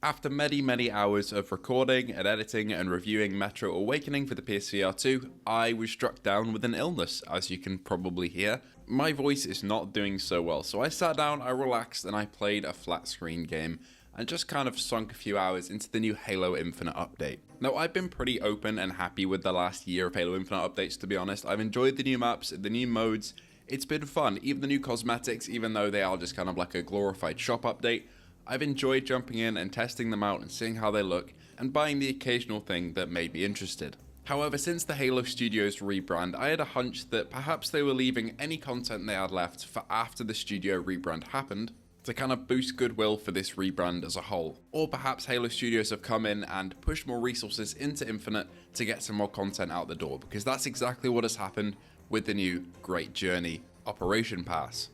After many hours of recording and editing and reviewing Metro Awakening for the PSVR 2, I was struck down with an illness, as you can probably hear. My voice is not doing so well, so I sat down, I relaxed, and I played a flat screen game, and just kind of sunk a few hours into the new Halo Infinite update. Now, I've been pretty open and happy with the last year of Halo Infinite updates, to be honest. I've enjoyed the new maps, the new modes, it's been fun. Even the new cosmetics, even though they are just kind of like a glorified shop update, I've enjoyed jumping in and testing them out and seeing how they look, and buying the occasional thing that made me interested. However, since the Halo Studios rebrand, I had a hunch that perhaps they were leaving any content they had left for after the studio rebrand happened, to kind of boost goodwill for this rebrand as a whole. Or perhaps Halo Studios have come in and pushed more resources into Infinite to get some more content out the door, because that's exactly what has happened with the new Great Journey Operation Pass.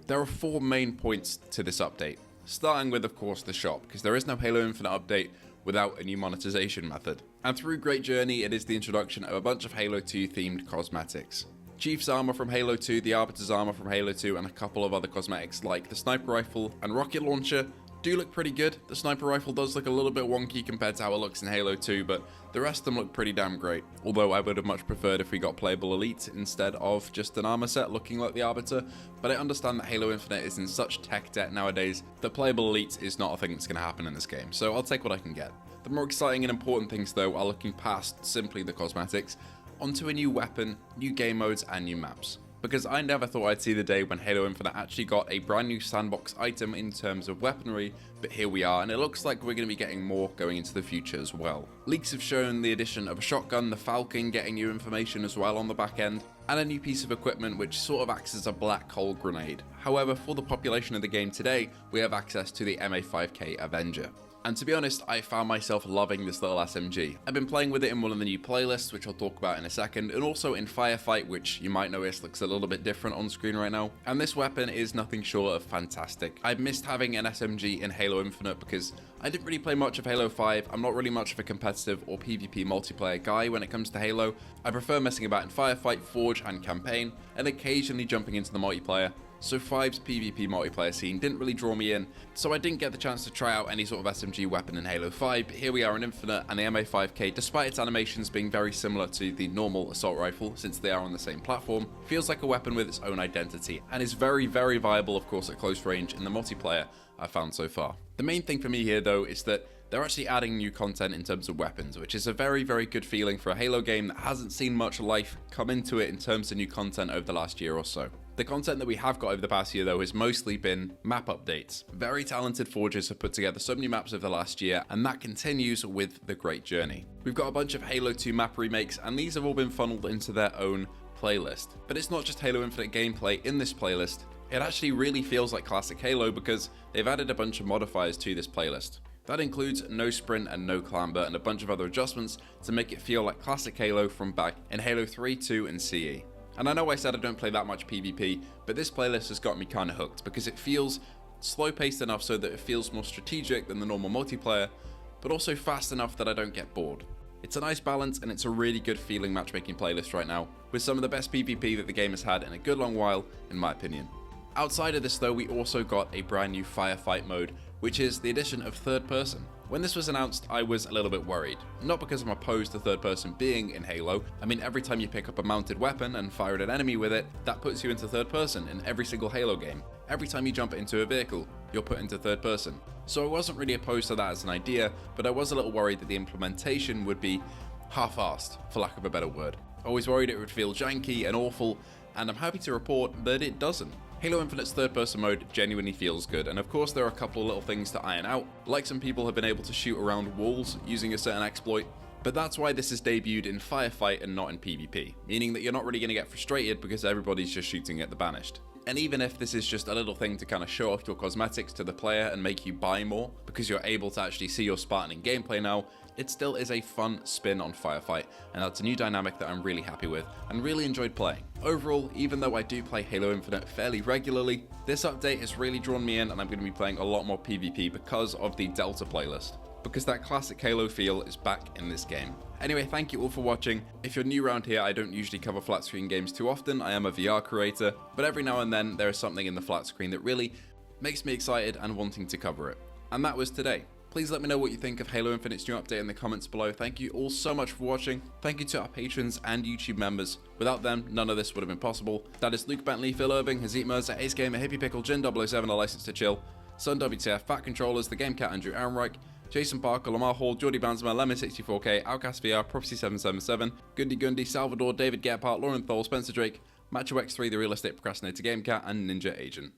There are 4 main points to this update. Starting with, of course, the shop, because there is no Halo Infinite update without a new monetization method. And through Great Journey, it is the introduction of a bunch of Halo 2 themed cosmetics. Chief's armor from Halo 2, the Arbiter's armor from Halo 2, and a couple of other cosmetics like the sniper rifle and rocket launcher do look pretty good. The sniper rifle does look a little bit wonky compared to how it looks in Halo 2, but the rest of them look pretty damn great. Although I would have much preferred if we got playable elite instead of just an armor set looking like the Arbiter, but I understand that Halo Infinite is in such tech debt nowadays that playable elite is not a thing that's going to happen in this game, so I'll take what I can get. The more exciting and important things though are looking past simply the cosmetics onto a new weapon, new game modes, and new maps. Because I never thought I'd see the day when Halo Infinite actually got a brand new sandbox item in terms of weaponry, but here we are, and it looks like we're going to be getting more going into the future as well. Leaks have shown the addition of a shotgun, the Falcon getting new information as well on the back end, and a new piece of equipment which sort of acts as a black hole grenade. However, for the population of the game today, we have access to the MA5K Avenger. And to be honest, I found myself loving this little SMG. I've been playing with it in one of the new playlists, which I'll talk about in a second, and also in Firefight, which you might notice looks a little bit different on screen right now. And this weapon is nothing short of fantastic. I missed having an SMG in Halo Infinite because I didn't really play much of Halo 5. I'm not really much of a competitive or PvP multiplayer guy when it comes to Halo. I prefer messing about in Firefight, Forge, and Campaign, and occasionally jumping into the multiplayer. So 5's PvP multiplayer scene didn't really draw me in, so I didn't get the chance to try out any sort of SMG weapon in Halo 5, but here we are in Infinite, and the MA5K, despite its animations being very similar to the normal assault rifle, since they are on the same platform, feels like a weapon with its own identity, and is very viable of course at close range in the multiplayer I've found so far. The main thing for me here though is that they're actually adding new content in terms of weapons, which is a very good feeling for a Halo game that hasn't seen much life come into it in terms of new content over the last year or so. The content that we have got over the past year though has mostly been map updates. Very talented forgers have put together some new maps over the last year, and that continues with the Great Journey. We've got a bunch of Halo 2 map remakes, and these have all been funneled into their own playlist. But it's not just Halo Infinite gameplay in this playlist, it actually really feels like classic Halo because they've added a bunch of modifiers to this playlist. That includes no sprint and no clamber and a bunch of other adjustments to make it feel like classic Halo from back in Halo 3, 2 and CE. And I know I said I don't play that much PvP, but this playlist has got me kinda hooked because it feels slow paced enough so that it feels more strategic than the normal multiplayer, but also fast enough that I don't get bored. It's a nice balance and it's a really good feeling matchmaking playlist right now, with some of the best PvP that the game has had in a good long while, in my opinion. Outside of this though, we also got a brand new firefight mode, which is the addition of third person. When this was announced, I was a little bit worried. Not because I'm opposed to third person being in Halo. I mean, every time you pick up a mounted weapon and fire at an enemy with it, that puts you into third person in every single Halo game. Every time you jump into a vehicle, you're put into third person. So I wasn't really opposed to that as an idea, but I was a little worried that the implementation would be half-assed, for lack of a better word. I was worried it would feel janky and awful, and I'm happy to report that it doesn't. Halo Infinite's third-person mode genuinely feels good, and of course there are a couple of little things to iron out, like some people have been able to shoot around walls using a certain exploit, but that's why this is debuted in Firefight and not in PvP, meaning that you're not really going to get frustrated because everybody's just shooting at the Banished. And even if this is just a little thing to kind of show off your cosmetics to the player and make you buy more, because you're able to actually see your Spartan in gameplay now, it still is a fun spin on Firefight, and that's a new dynamic that I'm really happy with, and really enjoyed playing. Overall, even though I do play Halo Infinite fairly regularly, this update has really drawn me in, and I'm going to be playing a lot more PvP because of the Delta playlist. Because that classic Halo feel is back in this game. Anyway, thank you all for watching. If you're new around here, I don't usually cover flat screen games too often. I am a VR creator, but every now and then there is something in the flat screen that really makes me excited and wanting to cover it. And that was today. Please let me know what you think of Halo Infinite's new update in the comments below. Thank you all so much for watching. Thank you to our patrons and YouTube members. Without them, none of this would have been possible. That is Luke Bentley, Phil Irving, Hazit Mirza, Ace Gamer, Hippie Pickle, Jin007, A License to Chill, Sun WTF, Fat Controllers, The Game Cat, Andrew Ehrenreich, Jason Parker, Lamar Hall, Jordy Bansma, Lemon64k, Outcast VR, Prophecy777, Gundy, Salvador, David Gephardt, Lauren Thole, Spencer Drake, MachoX3, The Real Estate Procrastinator Game Cat, and Ninja Agent.